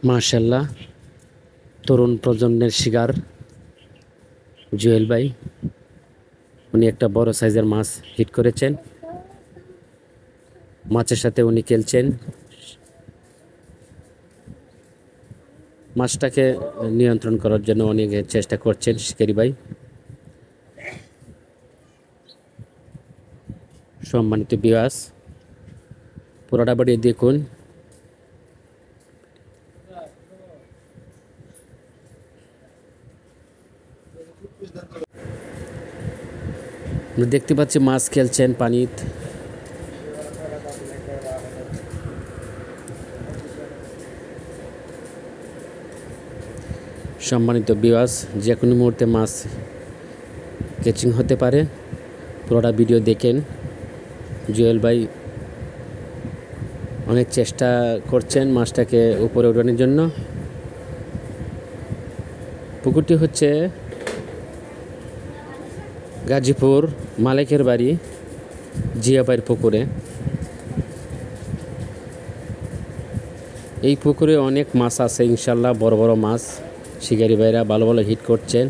মাশাআল্লাহ, তরুণ প্রজন্মের শিকার জুয়েল ভাই। উনি একটা বড় সাইজের মাছ হিট করেছেন। মাছের সাথে উনি খেলছেন। মাছটাকে নিয়ন্ত্রণ করার জন্য অনেক চেষ্টা করছেন শিকারি ভাই। সম্মানিত ভিউয়ার্স, পুরোটা বাড়ি দেখুন। দেখতে পাচ্ছি মাছ খেলছেন পানিতে। সম্মানিত ভিউয়ার্স, যে কোনো মুহূর্তে মাছ ক্যাচিং হতে পারে। পুরোটা ভিডিও দেখেন। জুয়েল ভাই অনেক চেষ্টা করছেন মাছটাকে উপরে ওঠানোর জন্য। পুকুরটি হচ্ছে গাজীপুর মালিকের বাড়ি জিয়াবাইয়ের পুকুরে। এই পুকুরে অনেক মাছ আছে ইনশাল্লাহ, বড় বড় মাছ। শিকারি ভাইরা ভালো ভালো হিট করছেন।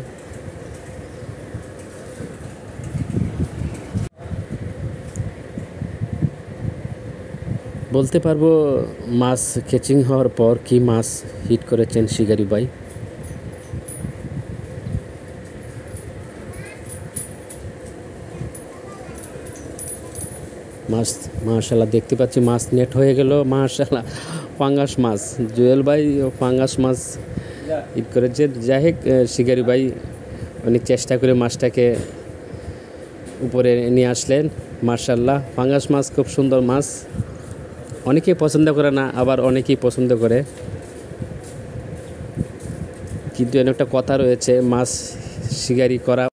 বলতে পারবো মাছ ক্যাচিং হওয়ার পর কি মাছ হিট করেছেন শিকারি ভাই। মাছ মাশাআল্লাহ দেখতে পাচ্ছি মাছ নেট হয়ে গেল। মাশাআল্লাহ, পাঙ্গাস মাছ। জুয়েল ভাই পাঙ্গাস মাছ হিট করেছে। যাই হোক, শিকারি ভাই অনেক চেষ্টা করে মাছটাকে উপরে নিয়ে আসলেন। মাশাআল্লাহ, পাঙ্গাস মাছ খুব সুন্দর মাছ। অনেকেই পছন্দ করে না, আবার অনেকেই পছন্দ করে। কিন্তু এর একটা কথা রয়েছে, মাছ শিকারি করা